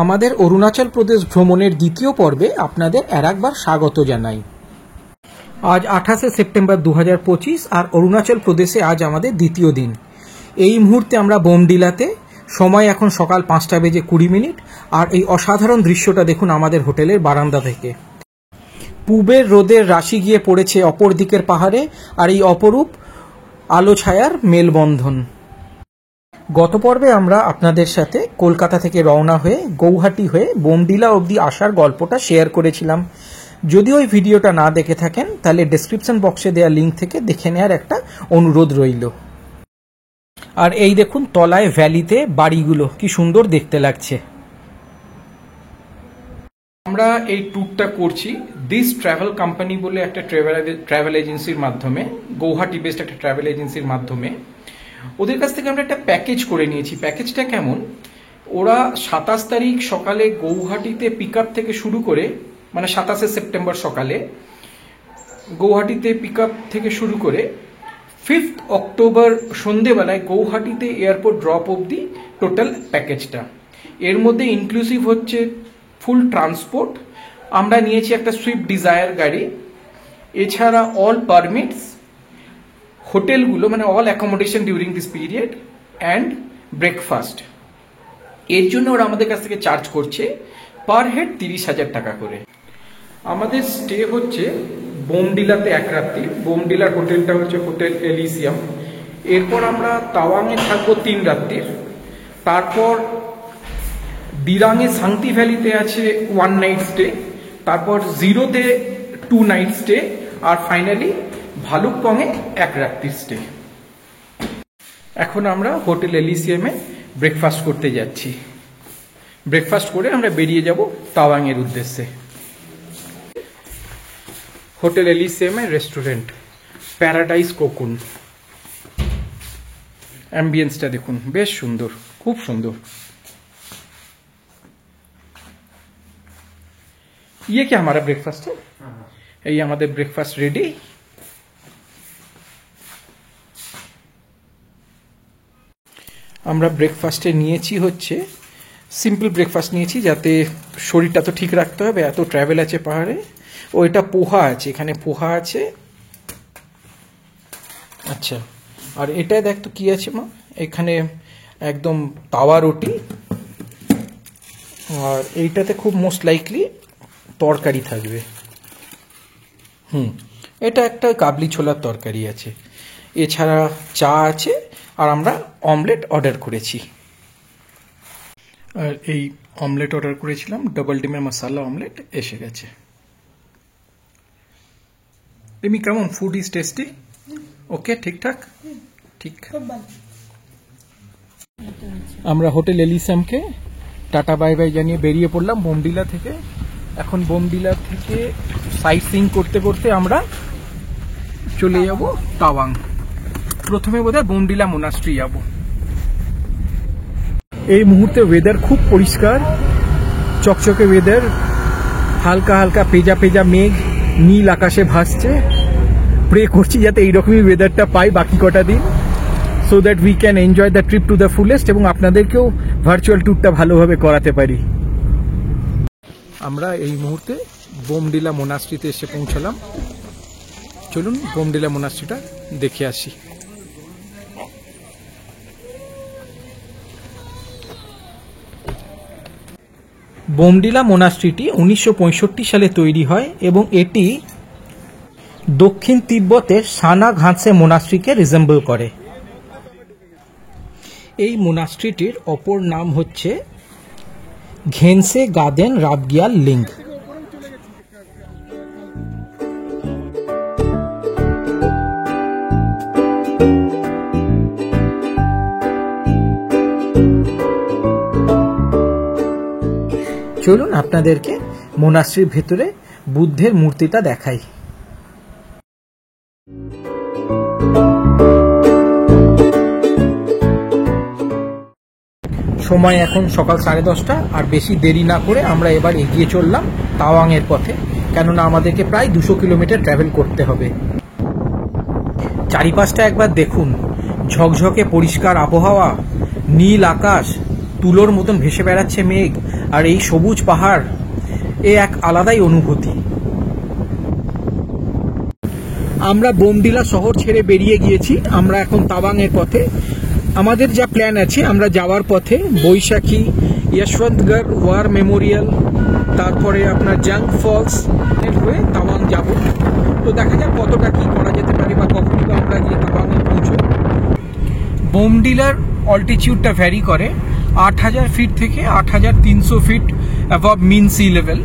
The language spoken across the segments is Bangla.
আমাদের অরুণাচল প্রদেশ ভ্রমণের দ্বিতীয় পর্বে আপনাদের আরেকবার স্বাগত জানাই। আজ 28 সেপ্টেম্বর 2025 আর অরুণাচল প্রদেশে আজ আমাদের দ্বিতীয় দিন। এই মুহূর্তে আমরা বোমডিলাতে, সময় এখন সকাল 5:20 আর এই অসাধারণ দৃশ্যটা দেখুন আমাদের হোটেলের বারান্দা থেকে। পূবের রোদের রাশি গিয়ে পড়েছে অপর দিকের পাহাড়ে আর এই অপরূপ আলো ছায়ার মেলবন্ধন। গত পর্বে আমরা আপনাদের সাথে কলকাতা থেকে রওনা হয়ে গৌহাটি হয়ে বোমডিলা অবধি আসার গল্পটা শেয়ার করেছিলাম। যদি ওই ভিডিওটা না দেখে থাকেন তাহলে ডেসক্রিপশন বক্সে দেওয়া লিঙ্ক থেকে দেখে নেওয়ার একটা অনুরোধ রইল। আর এই দেখুন তলায় ভ্যালিতে বাড়িগুলো কি সুন্দর দেখতে লাগছে। আমরা এই ট্যুরটা করছি দিস ট্রাভেল কোম্পানি বলে একটা ট্রাভেল এজেন্সির মাধ্যমে, গৌহাটি বেসড একটা ট্রাভেল এজেন্সির মাধ্যমে। ওদের কাছ থেকে আমরা একটা প্যাকেজ করে নিয়েছি। প্যাকেজটা কেমন, ওরা 27 তারিখ সকালে গৌহাটিতে পিক আপ থেকে শুরু করে, মানে 27 সেপ্টেম্বর সকালে গৌহাটিতে পিক আপ থেকে শুরু করে 5 অক্টোবর সন্ধেবেলায় গৌহাটিতে এয়ারপোর্ট ড্রপ অবধি টোটাল প্যাকেজটা। এর মধ্যে ইনক্লুসিভ হচ্ছে ফুল ট্রান্সপোর্ট, আমরা নিয়েছি একটা সুইফট ডিজায়ার গাড়ি, এছাড়া অল পারমিটস, হোটেলগুলো মানে all accommodation during this period and breakfast. এর জন্য ওরা আমাদের কাছ থেকে চার্জ করছে পার হেড 30,000 টাকা করে। আমাদের স্টে হচ্ছে বোমডিলাতে এক রাত্রি। বোমডিলার হোটেলটা হচ্ছে হোটেল এলিসিয়াম। এরপর আমরা তাওয়াংয়ে থাকবো 3 রাত্রির। তারপর দিরাংয়ে সাংতি ভ্যালিতে আছে 1 নাইট স্টে, তারপর জিরোতে 2 নাইট স্টে, আর ফাইনালি ভালুকপংয়ে 1 রাত্রির স্টে। এখন আমরা হোটেল এলিসিয়ামে ব্রেকফাস্ট করতে যাচ্ছি। ব্রেকফাস্ট করে আমরা বেরিয়ে যাব তাওয়াংয়ের উদ্দেশ্যে। হোটেল এলিসিয়ামের রেস্টুরেন্ট প্যারাডাইস কোকুন। অ্যাম্বিয়েন্সটা দেখুন, বেশ সুন্দর, খুব সুন্দর। ये क्या हमारा ब्रेकफास्ट है? ये हमारे ब्रेकफास्ट रेडी। আমরা ব্রেকফাস্টে নিয়েছি হচ্ছে সিম্পল ব্রেকফাস্ট নিয়েছি, যাতে শরীরটা তো ঠিক রাখতে হবে, এত ট্রাভেল আছে পাহাড়ে। ও এটা পোহা আছে, এখানে পোহা আছে। আচ্ছা, আর এটা দেখ তো কি আছে মা, এখানে একদম তাওয়া রুটি, আর এইটাতে খুব মোস্ট লাইকলি তরকারি থাকবে। এটা একটা কাবলি ছোলার তরকারি আছে, এছাড়া চা আছে, আর আমরা অমলেট অর্ডার করেছি। আর এই অমলেট অর্ডার করেছিলাম, ডাবল ডিমের মশলা অমলেট এসে গেছে। রিমি কেমন, ফুড ইজ টেস্টি? ওকে, ঠিকঠাক, ঠিক। আমরা হোটেল এলিসিয়ামকে টাটা বাই বাই জানিয়ে বেরিয়ে পড়লাম বোমডিলা থেকে। এখন বোমডিলা থেকে সাইট সিইং করতে করতে আমরা চলে যাব তাওয়াং। প্রথমে বোধহয় বোমডিলা মোনাস্ট্রি যাব। এই মুহূর্তে ওয়েদার খুব পরিষ্কার, চকচকে ওয়েদার, হালকা হালকা পেজা পেজা মেঘ নীল আকাশে ভাসছে। প্রে করছি যাতে এইরকমই ওয়েদারটা পাই বাকি কটা দিন, so that we can enjoy the trip to the fullest এবং আপনাদেরকেও ভার্চুয়াল ট্যুরটা ভালোভাবে করাতে পারি। আমরা এই মুহূর্তে বোমডিলা মোনাস্ট্রিতে এসে পৌঁছলাম। চলুন বোমডিলা মোনাস্ট্রিটা দেখে আসি। বোমডিলা মোনাস্ট্রিটি 1965 সালে তৈরি হয় এবং এটি দক্ষিণ তিব্বতের সানা ঘাটসে মোনাস্ট্রিকে রিজেম্বল করে। এই মোনাস্ট্রিটির অপর নাম হচ্ছে ঘেনসে গাদেন রাবগিয়াল লিঙ্গ। চলুন আপনাদেরকে মোনাস্ট্রির ভেতরে বুদ্ধের মূর্তিটা দেখাই। সময় এখন সকাল 10:30, আর বেশি দেরি না করে আমরা এবার এগিয়ে চললাম তাওয়াংয়ের পথে, কেননা আমাদেরকে প্রায় 200 কিলোমিটার ট্রাভেল করতে হবে। চারিপাশটা একবার দেখুন, ঝকঝকে পরিষ্কার আবহাওয়া, নীল আকাশ, তুলোর মতন ভেসে বেড়াচ্ছে মেঘ, আর এই সবুজ পাহাড়, এ এক আলাদাই অনুভূতি। আমরা বোমডিলা শহর ছেড়ে বেরিয়ে গিয়েছি, আমরা এখন তাওয়াংয়ের পথে। আমাদের যা প্ল্যান আছে, আমরা যাওয়ার পথে বৈশাখী, যশবন্তগড় ওয়ার মেমোরিয়াল, তারপরে আপনার জাং ফলস এর হয়ে তাওয়াং যাব। তো দেখা যাক কতটা কি করা যেতে পারে বা কখনই বা আমরা গিয়ে তাওয়াংয়ে পৌঁছই। বোমডিলার অল্টিটিউডটা ভ্যারি করে 8000 ফিট থেকে 8300 ফিট অ্যাবভ মিন সি লেভেল,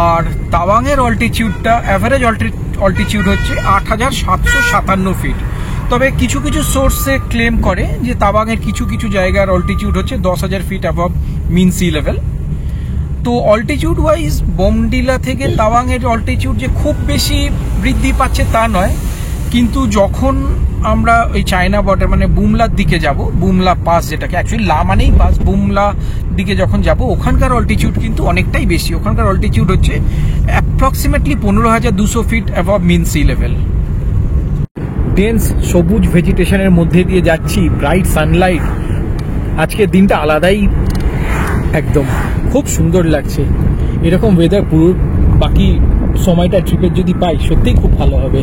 আর তাওয়াংয়ের অল্টিটিউডটা অ্যাভারেজ অল্টিটিউড হচ্ছে 8757 ফিট। তবে কিছু কিছু সোর্সে ক্লেম করে যে তাওয়াংয়ের কিছু কিছু জায়গার অল্টিটিউড হচ্ছে 10,000 ফিট অ্যাবভ মিন সি লেভেল। তো অল্টিটিউড ওয়াইজ বোমডিলা থেকে তাওয়াংয়ের অল্টিটিউড যে খুব বেশি বৃদ্ধি পাচ্ছে তা নয়, কিন্তু যখন আমরা ওই চায়না বর্ডার মানে বুমলার দিকে যাব, বুমলা পাস যেটাকে অ্যাকচুয়ালি লা মানেই পাস, বুমলা দিকে যখন যাব ওখানকার অল্টিটিউড কিন্তু অনেকটাই বেশি। ওখানকার অল্টিটিউড হচ্ছে অ্যাপ্রক্সিমেটলি 15,200 ফিট অ্যাবভ মিন সি লেভেল। ডেন্স সবুজ ভেজিটেশনের মধ্যে দিয়ে যাচ্ছি, ব্রাইট সানলাইট, আজকের দিনটা আলাদাই, একদম খুব সুন্দর লাগছে। এরকম ওয়েদার পুরো বাকি সময়টা ট্রিপের যদি পাই সত্যিই খুব ভালো হবে।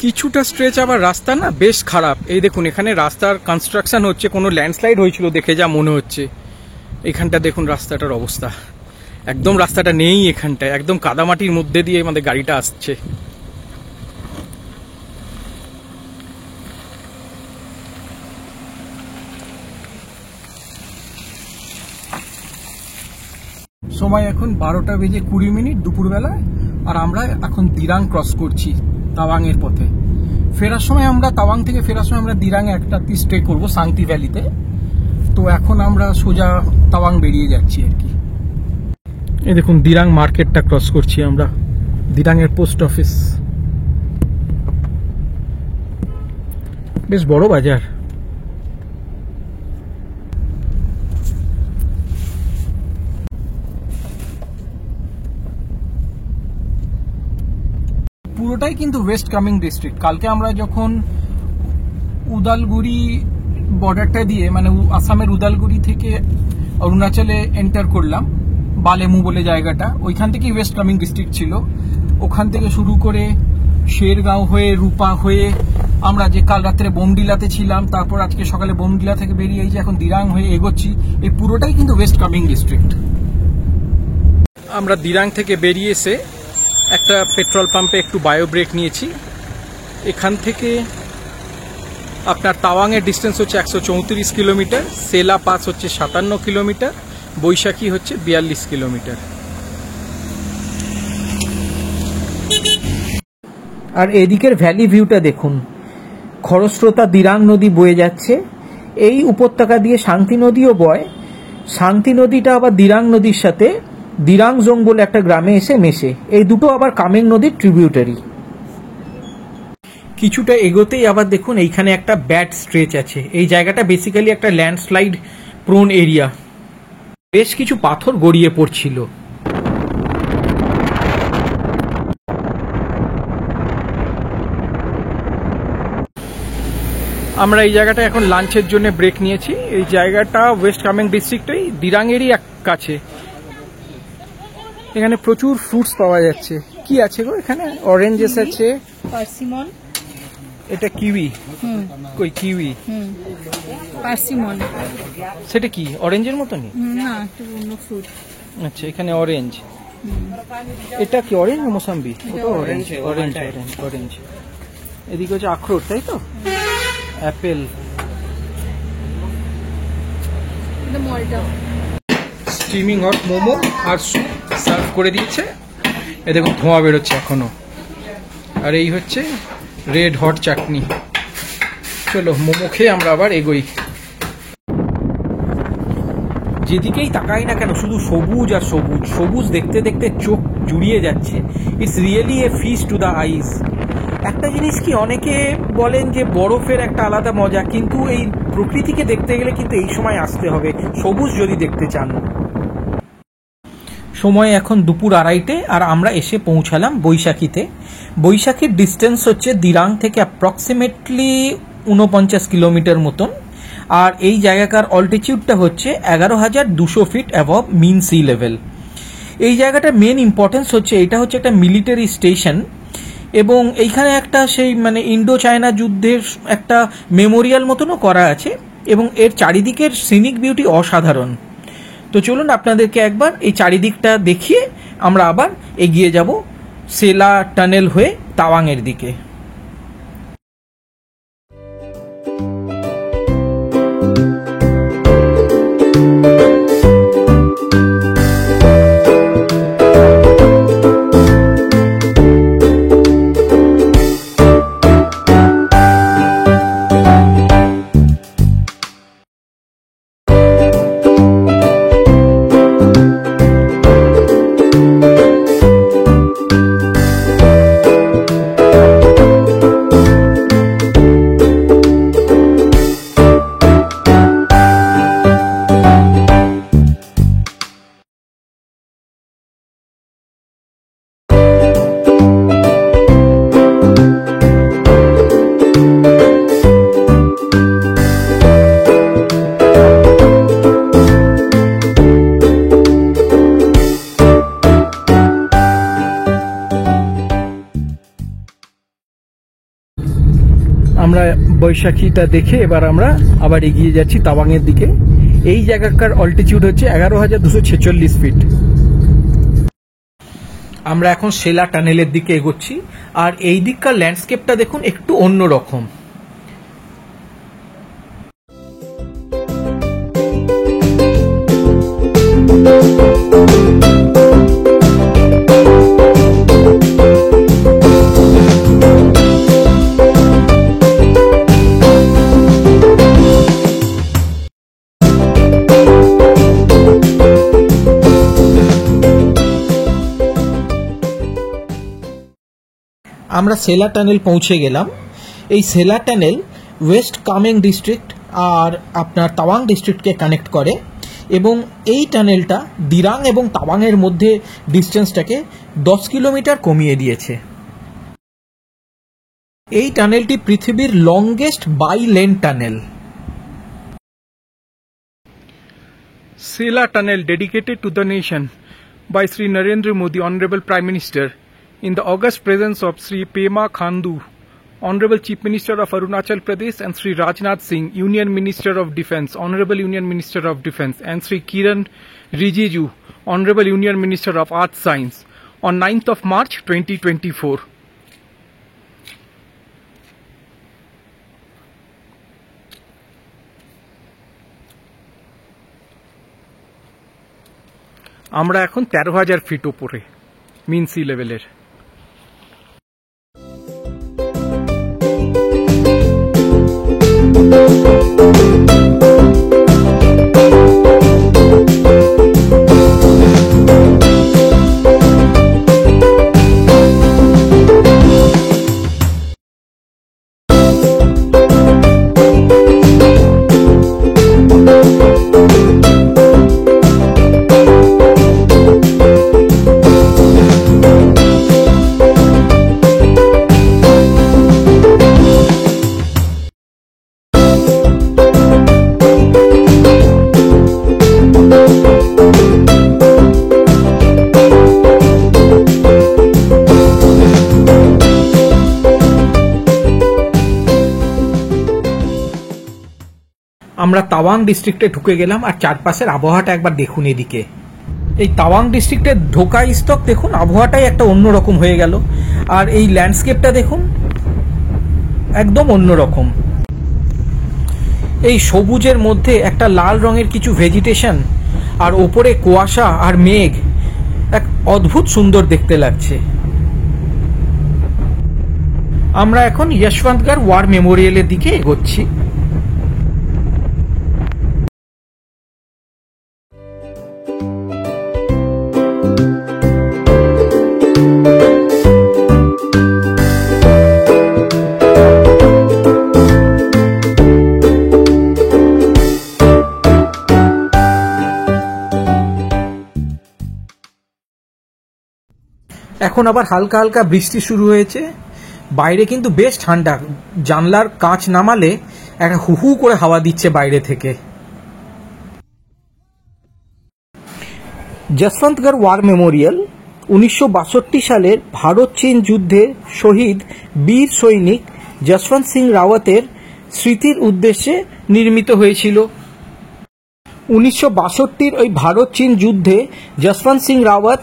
কিছুটা স্ট্রেচ আবার রাস্তা না বেশ খারাপ। এই দেখুন এখানে রাস্তার কনস্ট্রাকশন হচ্ছে, কোনো ল্যান্ডস্লাইড হয়েছিল দেখে যা মনে হচ্ছে। এখানটা দেখুন রাস্তাটার অবস্থা, একদম রাস্তাটা নেই এখানটায়, একদম কাদামাটির মধ্যে দিয়ে আমাদের গাড়িটা আসছে। সময় এখন 12:20 দুপুরবেলা, আর আমরা এখন দিরাং ক্রস করছি তাওয়াংয়ের পথে। ফেরার সময় আমরা তাওয়াং থেকে ফেরার সময় আমরা দিরাংয়ে একটা স্টে করবো সাংতি ভ্যালিতে। তো এখন আমরা সোজা তাওয়াং বেরিয়ে যাচ্ছি আর কি। এই দেখুন দিরাং মার্কেটটা ক্রস করছি আমরা, দিরাংয়ের পোস্ট অফিস, বেশ বড় বাজার। পুরোটাই কিন্তু ওয়েস্ট কামিং ডিস্ট্রিক্ট। কালকে আমরা যখন উদালগুড়ি বর্ডারটা দিয়ে মানে আসামের উদালগুড়ি থেকে অরুণাচলে এন্টার করলাম, বালেমু বলে জায়গাটা, ওইখান থেকেই ওয়েস্ট কামিং ডিস্ট্রিক্ট ছিল। ওখান থেকে শুরু করে শেরগাঁও হয়ে রূপা হয়ে আমরা যে কাল রাত্রে বোমডিলাতে ছিলাম, তারপর আজকে সকালে বোমডিলা থেকে বেরিয়ে এই যে এখন দিরাং হয়ে এগোচ্ছি, এই পুরোটাই কিন্তু ওয়েস্ট কামিং ডিস্ট্রিক্ট। আমরা দিরাং থেকে বেরিয়ে এসে একটা পেট্রোল পাম্পে একটু বায়ো ব্রেক নিয়েছি। এখান থেকে আপনার তাওয়াংয়ের ডিস্টেন্স হচ্ছে 134 কিলোমিটার, সেলা পাস হচ্ছে 57 কিলোমিটার, বৈশাখী হচ্ছে 42 কিলোমিটার। আর এদিকের ভ্যালি ভিউটা দেখুন, খরস্রোতা দিরাং নদী বয়ে যাচ্ছে। এই উপত্যকা দিয়ে শান্তি নদীও বয়। শান্তি নদীটা আবার দিরাং নদীর সাথে দিরাংজং বলে একটা গ্রামে এসে মেশে। এই দুটো আবার কামেং নদীর ট্রিবিউটারি। কিছুটা এগোতেই আবার দেখুন এইখানে একটা ব্যাড স্ট্রেচ আছে। এই জায়গাটা বেসিক্যালি একটা ল্যান্ডস্লাইড প্রোন এরিয়া, বেশ কিছু পাথর গড়িয়ে পড়ছিল। আমরা এই জায়গাটা এখন লাঞ্চের জন্য ব্রেক নিয়েছি। এই জায়গাটা ওয়েস্ট কামেং ডিস্ট্রিক্টেই দিরাংয়েরই এক কাছে। এখানে প্রচুর ফ্রুটস পাওয়া যাচ্ছে। কি আছে গো এখানে? অরেঞ্জেস আছে, পার্সিমন, এটা কিউই, কই কিউই, পার্সিমন, সেটা কি অরেঞ্জের মতনই? না, একটু অন্য ফ্রুট। আচ্ছা, এখানে অরেঞ্জ, এটা কি অরেঞ্জ না মোসাম্বি? ওটা অরেঞ্জ, অরেঞ্জ অরেঞ্জ অরেঞ্জ। এদিকে হচ্ছে আখরোট, তাই তো? অ্যাপেল, স্টিমিং হট মোমো আর স্যুপ সার্ভ করে দিয়েছে। এ দেখুন ধোঁয়া বেরোচ্ছে এখনো। আর এই হচ্ছে রেড হট চাটনি। চলো মোমো খেয়ে আমরা আবার এগোই। যেদিকেই তাকাই না কেন শুধু সবুজ আর সবুজ, সবুজ দেখতে দেখতে চোখ জুড়িয়ে যাচ্ছে। It's really a feast to the eyes. একটা জিনিস কি, অনেকে বলেন যে বরফের একটা আলাদা মজা, কিন্তু এই প্রকৃতিকে দেখতে গেলে কিন্তু এই সময় আসতে হবে সবুজ যদি দেখতে চান। সময় এখন দুপুর 2:30 আর আমরা এসে পৌঁছালাম বৈশাখীতে। বৈশাখীর ডিস্টেন্স হচ্ছে দিরাং থেকে অ্যাপ্রক্সিমেটলি 49 কিলোমিটার মতন। আর এই জায়গাকার অল্টিটিউডটা হচ্ছে 11,200 ফিট অ্যাবভ মিন সি লেভেল। এই জায়গাটার মেন ইম্পর্টেন্স হচ্ছে এটা হচ্ছে একটা মিলিটারি স্টেশন, এবং এইখানে একটা সেই মানে ইন্ডো চায়না যুদ্ধের একটা মেমোরিয়াল মতনও করা আছে, এবং এর চারিদিকের সিনিক বিউটি অসাধারণ। তো চলুন আপনাদেরকে একবার এই চারিদিকটা দেখিয়ে আমরা আবার এগিয়ে যাব সেলা টানেল হয়ে তাওয়াংয়ের দিকে। আমরা বৈশাখীটা দেখে এবার আমরা আবার এগিয়ে যাচ্ছি তাওয়াংয়ের দিকে। এই জায়গাকার অল্টিটিউড হচ্ছে 11,246 ফিট। আমরা এখন সেলা টানেলের দিকে এগোচ্ছি, আর এই দিককার ল্যান্ডস্কেপটা দেখুন একটু অন্যরকম। আমরা সেলা টানেল পৌঁছে গেলাম। এই সেলা টানেল ওয়েস্ট কামেং ডিস্ট্রিক্ট আর আপনার তাওয়াং ডিস্ট্রিক্টকে কানেক্ট করে, এবং এই টানেলটা দিরাং এবং তাওয়াংয়ের মধ্যে ডিস্টেন্সটাকে 10 কিলোমিটার কমিয়ে দিয়েছে। এই টানেলটি পৃথিবীর longest bi lane tunnel. Sela Tunnel dedicated to the nation by Sri Narendra Modi, Honorable Prime Minister, in the august presence of Sri Pema Khandu, Honorable Chief Minister of Arunachal Pradesh, and Sri Rajnath Singh, Union Minister of Defence, Honorable Union Minister of Defence, and Sri Kiran Rijiju, Honorable Union Minister of Arts Science, on 9th of March 2024. আমরা এখন 13,000 ফিট উপরে মিন সি লেভেলের। আমরা তাওয়াং ডিস্ট্রিক্টে ঢুকে গেলাম, আর চারপাশের আবহাওয়াটা একবার দেখুন। এদিকে এই তাওয়াং ডিস্ট্রিক্টের ঢোকা স্তক দেখুন, আবহাওয়াটাই একটা অন্যরকম হয়ে গেল, আর এই ল্যান্ডস্কেপটা দেখুন একদম অন্যরকম। এই সবুজের মধ্যে একটা লাল রঙের কিছু ভেজিটেশন, আর ওপরে কুয়াশা আর মেঘ, এক অদ্ভুত সুন্দর দেখতে লাগছে। আমরা এখন যশবন্তগড় ওয়ার মেমোরিয়ালের দিকে এগোচ্ছি। এখন আবার হালকা হালকা বৃষ্টি শুরু হয়েছে। বাইরে কিন্তু বেশ ঠান্ডা, জানলার কাঁচ নামালে একটা হু হু করে হাওয়া দিচ্ছে বাইরে থেকে। যশবন্তগড় ওয়ার মেমোরিয়াল 1962 সালের ভারত চীন যুদ্ধে শহীদ বীর সৈনিক যশবন্ত সিং রাওয়াতের স্মৃতির উদ্দেশ্যে নির্মিত হয়েছিল। 1962 ওই ভারত চীন যুদ্ধে যশবন্ত সিং রাওয়াত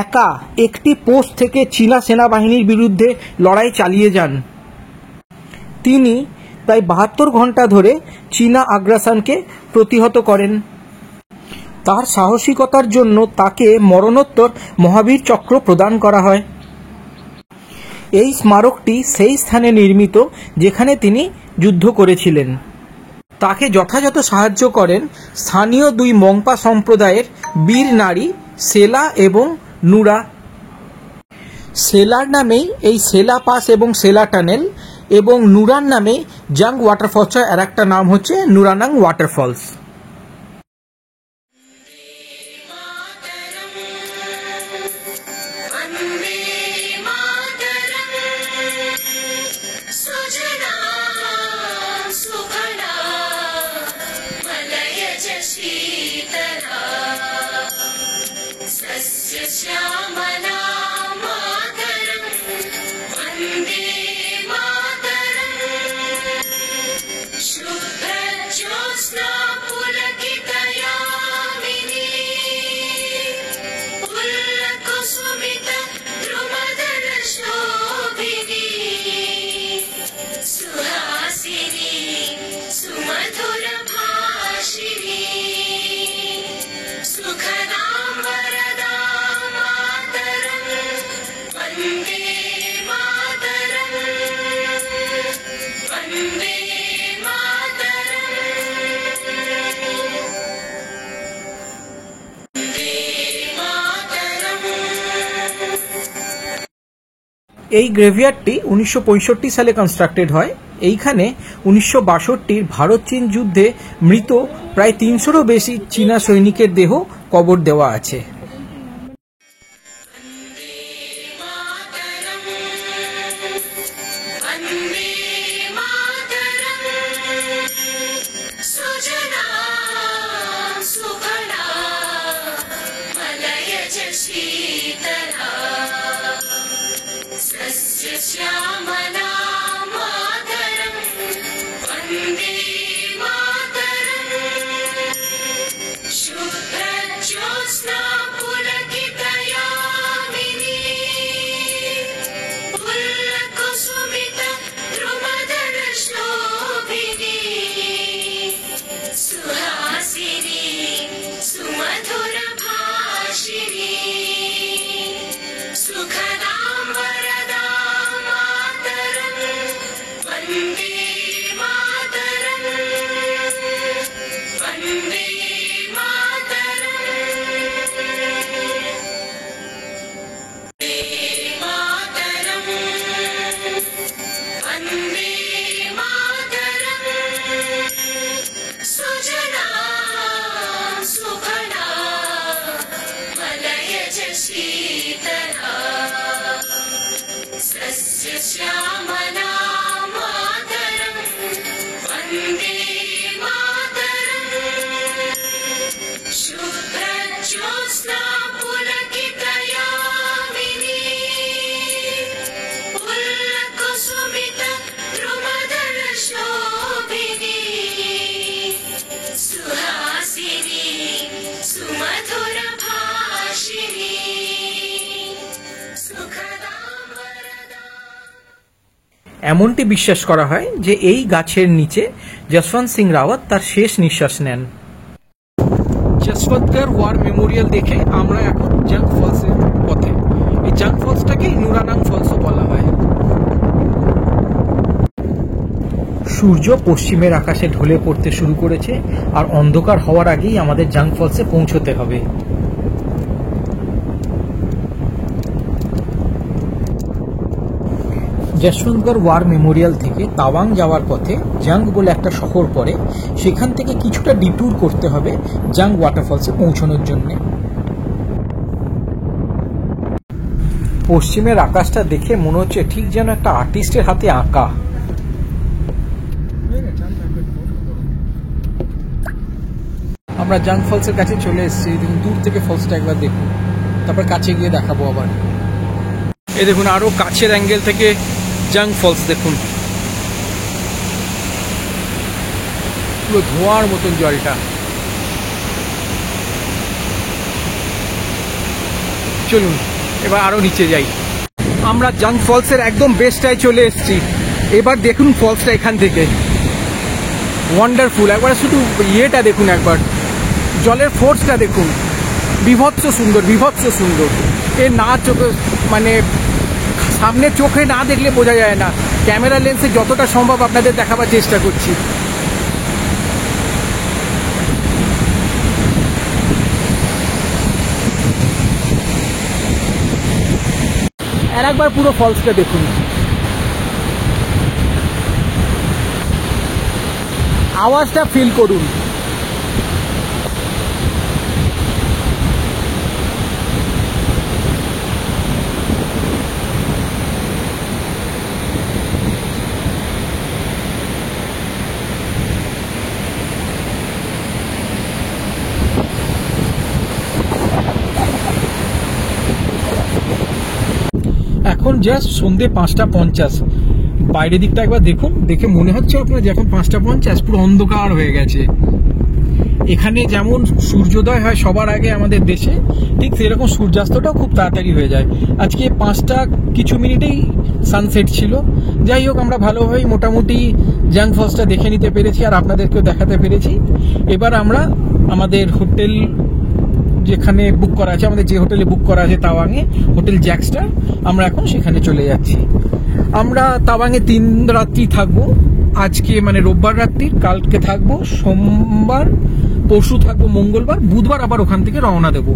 একা একটি পোস্ট থেকে চীনা সেনাবাহিনীর বিরুদ্ধে লড়াই চালিয়ে যান। তিনি প্রায় 72 ঘন্টা ধরে চীনা আগ্রাসনকে প্রতিহত করেন। তার সাহসিকতার জন্য তাকে মরণোত্তর মহাবীর চক্র প্রদান করা হয়। এই স্মারকটি সেই স্থানে নির্মিত যেখানে তিনি যুদ্ধ করেছিলেন। তাকে যথাযথ সাহায্য করেন স্থানীয় 2 মংপা সম্প্রদায়ের বীর নারী সেলা এবং নুরা। সেলার নামেই এই সেলা পাস এবং সেলা টানেল, এবং নুরার নামে জাং ওয়াটারফলস আর একটা নাম হচ্ছে নুরানাং ওয়াটারফলস। এই গ্রেভিয়ার্ডটি 1965 সালে কনস্ট্রাক্টেড হয়। এইখানে 1962 ভারত চীন যুদ্ধে মৃত প্রায় 300-রও বেশি চীনা সৈনিকের দেহ কবর দেওয়া আছে। এমনটি বিশ্বাস করা হয় যে এই গাছের নিচে যশবন্ত সিং রাওয়াত তার শেষ নিঃশ্বাস নেন। যশবন্তগড় ওয়ার মেমোরিয়াল দেখে আমরা এখন জাং ফলসের পথে। এই জাং ফলসটাকে নুরানাং ফলসও বলা হয়। সূর্য পশ্চিমের আকাশে ঢলে পড়তে শুরু করেছে, আর অন্ধকার হওয়ার আগেই আমাদের জাং ফলসে পৌঁছতে হবে। যশবন্তগড় ওয়ার মেমোরিয়াল থেকে তাওয়াং যাওয়ার পথে জাং বলে একটা শহর পড়ে, সেখান থেকে কিছুটা ডিট্যুর করতে হবে জাং ওয়াটারফলসে পৌঁছানোর জন্য। পশ্চিমের আকাশটা দেখে মনে হচ্ছে ঠিক যেন একটা আর্টিস্টের হাতে আঁকা। আমরা জাং ফলসের কাছে চলে এসেছি, দেখুন দূর থেকে ফলসটা একবার দেখুন, তারপর কাছে গিয়ে দেখাবো আবার। এই দেখুন আরো কাছের অ্যাঙ্গেল থেকে জাং ফলস দেখুন, পুরো ধোঁয়ার মতন জলটা। চলুন এবার আরো নিচে যাই। আমরা জাং ফলসের একদম বেস্টটায় চলে এসেছি। এবার দেখুন ফলসটা এখান থেকে ওয়ান্ডারফুল। একবার শুধু ইয়েটা দেখুন, একবার জলের ফোর্সটা দেখুন, বিভৎস সুন্দর, বিভৎস সুন্দর। এ না চোখে মানে সামনে চোখে না দেখলে বোঝা যায় না, ক্যামেরা লেন্সে যতটা সম্ভব আপনাদের দেখাবার চেষ্টা করছি। আর একবার পুরো ফলসটা দেখুন, আওয়াজটা ফিল করুন। এখন জাস্ট সন্ধ্যে 5:50। বাইরের দিকটা একবার দেখুন, দেখে মনে হচ্ছে আপনার যে এখন 5:50, পুরো অন্ধকার হয়ে গেছে। এখানে যেমন সূর্যোদয় হয় সবার আগে আমাদের দেশে, ঠিক সেরকম সূর্যাস্তটাও খুব তাড়াতাড়ি হয়ে যায়। আজকে 5টা কিছু মিনিটেই সানসেট ছিল। যাই হোক, আমরা ভালোভাবেই মোটামুটি জাং ফলসটা দেখে নিতে পেরেছি আর আপনাদেরকেও দেখাতে পেরেছি। এবার আমরা আমাদের হোটেল যেখানে বুক করা আছে, আমাদের যে হোটেলে বুক করা আছে তাওয়াংয়ে, হোটেল জ্যাকস্টার, আমরা এখন সেখানে চলে যাচ্ছি। আমরা তাওয়াংয়ে 3 রাত্রি থাকবো। আজকে মানে রোববার রাত্রি, কালকে থাকবো সোমবার, পরশু থাকবো মঙ্গলবার, বুধবার আবার ওখান থেকে রওনা দেব।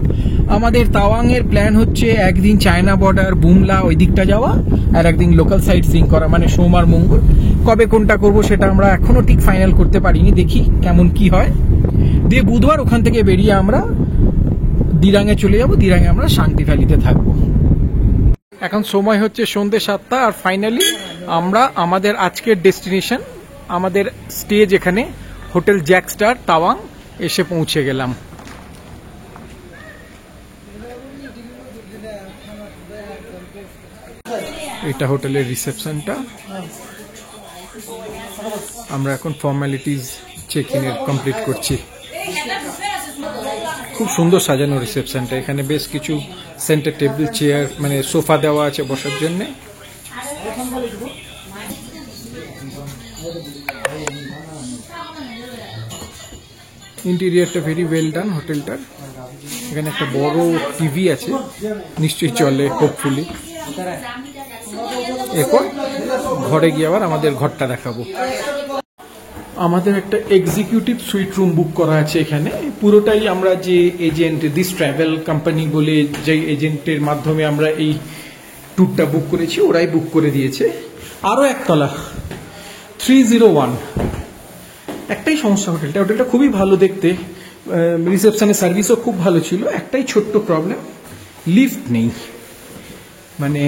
আমাদের তাওয়াংয়ের প্ল্যান হচ্ছে একদিন চায়না বর্ডার, বুমলা ওই দিকটা যাওয়া, আর একদিন লোকাল সাইট সিইং করা, মানে সোম আর মঙ্গল। কবে কোনটা করব সেটা আমরা এখনো ঠিক ফাইনাল করতে পারিনি, দেখি কেমন কি হয়। দিয়ে বুধবার ওখান থেকে বেরিয়ে আমরা দিরাঙে চলে যাব। দিরাঙে আমরা শান্তি ভ্যালিতে থাকবো। এখন সময় হচ্ছে সন্ধ্যে 7টা, আর ফাইনালি আমরা আমাদের আজকের ডেস্টিনেশন, আমাদের স্টে যেখানে হোটেল জ্যাকস্টার তাওয়াং, এসে পৌঁছে গেলাম। এটা হোটেলের রিসেপশনটা। আমরা এখন ফর্মালিটিস চেক ইনের কমপ্লিট করছি। খুব সুন্দর সাজানো রিসেপশনটা। এখানে বেশ কিছু সেন্টার টেবিল, চেয়ার, মানে সোফা দেওয়া আছে বসার জন্য। ইন্টেরিয়রটা ভেরি ওয়েল ডান হোটেলটার। এখানে একটা বড় টিভি আছে, নিশ্চয়ই চলে হোপফুলি। এরপর ঘরে গিয়ে আবার আমাদের ঘরটা দেখাবো। আমাদের একটা এক্সিকিউটিভ সুইট রুম বুক করা আছে এখানে। পুরোটাই আমরা যে এজেন্ট, দিস ট্রাভেল কোম্পানি বলে যে এজেন্টের মাধ্যমে আমরা এই ট্যুরটা বুক করেছি, ওরাই বুক করে দিয়েছে। আরও একতলা, 301। একটাই সমস্যা হোটেলটা, হোটেলটা খুবই ভালো দেখতে, রিসেপশনের সার্ভিসও খুব ভালো ছিল। একটাই ছোট্ট প্রবলেম, লিফট নেই। মানে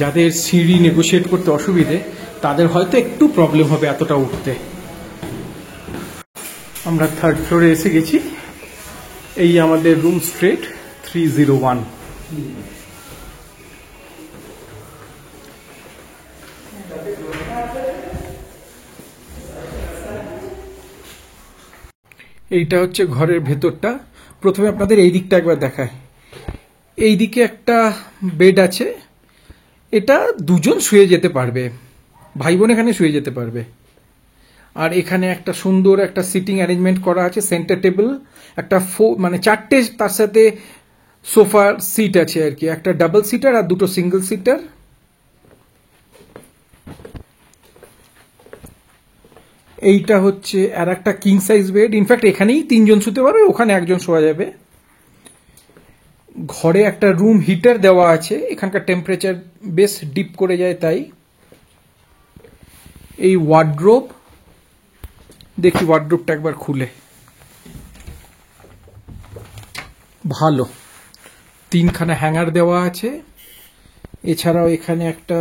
যাদের সিঁড়ি নেগোশিয়েট করতে অসুবিধে, তাদের হয়তো একটু প্রবলেম হবে এতটা উঠতে। আমরা 3rd ফ্লোরে এসে গেছি। এই আমাদের রুম স্ট্রেট 301। এইটা হচ্ছে ঘরের ভেতরটা। প্রথমে আপনাদের এই দিকটা একবার দেখায়। এই দিকে একটা বেড আছে, এটা 2 জন শুয়ে যেতে পারবে, ভাই বোন এখানে শুয়ে যেতে পারবে। আর এখানে একটা সুন্দর একটা সিটিং অ্যারেঞ্জমেন্ট করা আছে, সেন্টার টেবিল, একটা মানে 4টে তার সাথে সোফার সিট আছে আর কি, একটা ডাবল সিটার আর 2টো সিঙ্গেল সিটার। এইটা হচ্ছে আর একটা কিং সাইজ বেড। ইনফ্যাক্ট এখানেই 3 জন শুতে পারবে, ওখানে 1 জন শোয়া যাবে। ঘরে একটা রুম হিটার দেওয়া আছে, এখানকার টেম্পারেচার বেশ ডিপ করে যায় তাই। এই ওয়ার্ডরোব, দেখি ওয়ার্ডরোবটা একবার খুলে, ভালো 3খানা হ্যাঙ্গার দেওয়া আছে। এছাড়াও এখানে একটা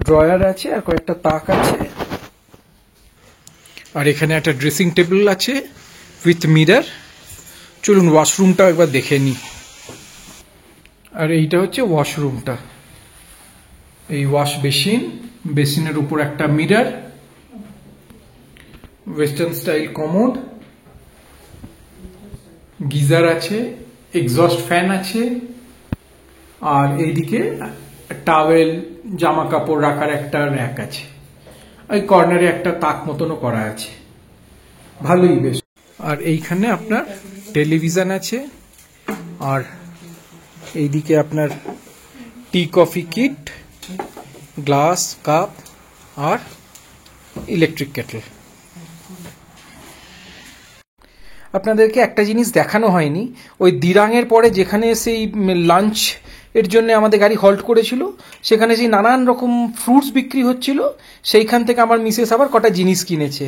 ড্রয়ার আছে আর কয়েকটা তাক আছে, আর এখানে একটা ড্রেসিং টেবিল আছে উইথ মিরর। চলুন ওয়াশরুমটা একবার দেখে নিই। আর এইটা হচ্ছে ওয়াশরুমটা, এই ওয়াশ বেসিন, বেসিনের উপর একটা mirror, western style commode, geyser আছে, এক্সস্ট ফ্যান আছে, আর এইদিকে টাওয়েল জামা কাপড় রাখার একটা র্যাক আছে। ওই কর্নারে একটা তাক মতনও করা আছে, ভালোই বেশ। আর এইখানে আপনার টেলিভিশন আছে, আর এইদিকে আপনার tea coffee kit, glass cup আর ইলেকট্রিক কেটল। আপনাদেরকে একটা জিনিস দেখানো হয়নি, ওই দিরাঙের পরে যেখানে সেই লাঞ্চ এর জন্য আমাদের গাড়ি হল্ট করেছিল, সেখানে সেই নানান রকম ফ্রুটস বিক্রি হচ্ছিল, সেইখান থেকে আমার মিসেস আবার কটা জিনিস কিনেছে।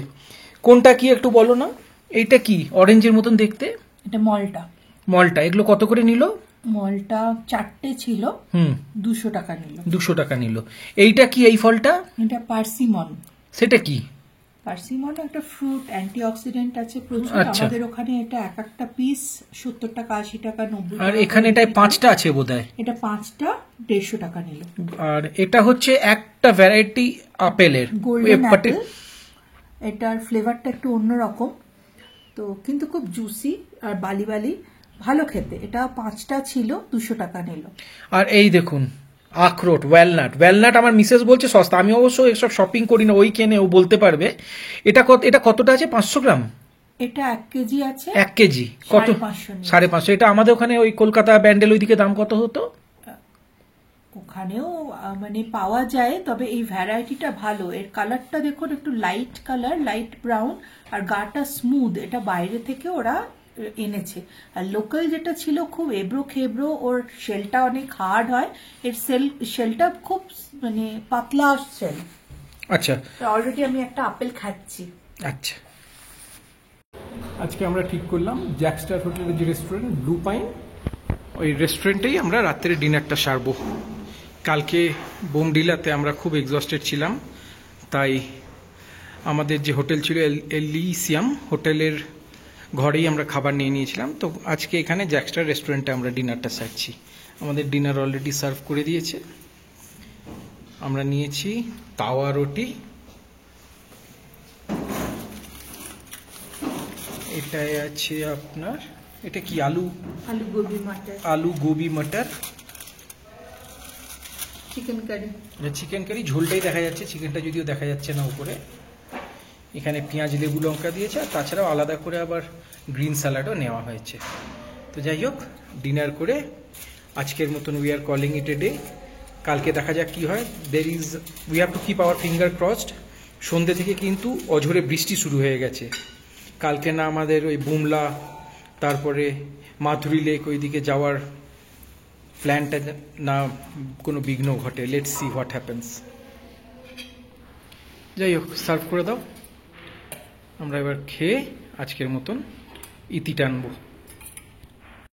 কোনটা কি একটু বলো না? এইটা কি অরেঞ্জের মতন দেখতে? এটা মলটা। মলটা, এগুলো কত করে নিল? মলটা 4টে ছিল, 200 টাকা নিল। 200 টাকা নিল। এইটা কি, এই ফলটা? এটা পার্সিমন। সেটা কি? পার্সিমন একটা ফ্রুট, অ্যান্টিঅক্সিডেন্ট আছে প্রচুর। আচ্ছা। আমাদের ওখানে এটা এক একটা পিস 70 টাকা, 80 টাকা, 90 টাকা। আর এখানে এটায় 5টা আছে বোধহয়। এটা 5টা 150 টাকা নিল। আর এটা হচ্ছে একটা ভ্যারাইটি আপেলের, গোল্ডেন অ্যাপেল। এটার ফ্লেভারটা একটু অন্যরকম, তো কিন্তু খুব জুসি আর বালি বালি, ভালো খেতে। এটা 5টা ছিল, 200 টাকা নিল। আর এই দেখুন আখরোট, ওয়ালনাট। ওয়ালনাট আমার মিসেস বলছে সস্তা, আমি অবশ্য এসব শপিং করি না, ওই কেনে, ও বলতে পারবে। এটা কতটা আছে? 500 গ্রাম? এটা 1 কেজি আছে। 1 কেজি কত? 550। 550। এটা আমাদের ওখানে ওই কলকাতা ব্যান্ডেল ওইদিকে দাম কত হতো? ওখানেও মানে পাওয়া যায়, তবে এই ভ্যারাইটিটা ভালো। এর কালারটা দেখুন, একটু লাইট কালার, লাইট ব্রাউন, আর গাটা স্মুথ। এটা বাইরে থেকে ওরা এনেছে। আর লোকাল যেটা ছিল খুব এবড়ো খেবড়ো, ওর শেলটা অনেক হার্ড হয়। এর শেলটা খুব মানে পাতলা শেল। আচ্ছা অলরেডি আমি একটা আপেল খাচ্ছি। আচ্ছা। আজকে আমরা ঠিক করলাম জ্যাকস্টার হোটেলের যে রেস্টুরেন্ট ব্লু পাইন, ওই রেস্টুরেন্টেই আমরা রাত্রে ডিনারটা সারবো। কালকে বোমডিলাতে আমরা খুব এক্সস্টেড ছিলাম, তাই আমাদের যে হোটেল ছিল এলিসিয়াম হোটেলের ঘরেই আমরা খাবার নিয়ে নিয়েছিলাম। তো আজকে এখানে জ্যাকস্টার রেস্টুরেন্টে আমরা ডিনারটা সারছি। আমাদের ডিনার অলরেডি সার্ভ করে দিয়েছে। আমরা নিয়েছি তাওয়া রুটি, এটাই আছে আপনার, এটা কি আলু গোবি মটর, আলু গোবি মটর, চিকেন কারি। চিকেন কারি, ঝোলটাই দেখা যাচ্ছে, চিকেনটা যদিও দেখা যাচ্ছে না উপরে। এখানে পেঁয়াজ লেবু লঙ্কা দিয়েছে, আর তাছাড়াও আলাদা করে আবার গ্রিন স্যালাডও নেওয়া হয়েছে। তো যাই হোক, ডিনার করে আজকের মতন we are calling it a day. কালকে দেখা যাক কি হয়। We have to keep our finger crossed. সন্ধ্যে থেকে কিন্তু অঝোরে বৃষ্টি শুরু হয়ে গেছে। কালকে না আমাদের ওই বুমলা, তারপরে মাধুরী লেক ওইদিকে যাওয়ার প্ল্যানটা না কোনো বিঘ্ন ঘটে। Let's see what happens. যাই হোক, সার্ভ করে দাও। আমরা এবার খেয়ে আজকের মতন ইতি টানবো।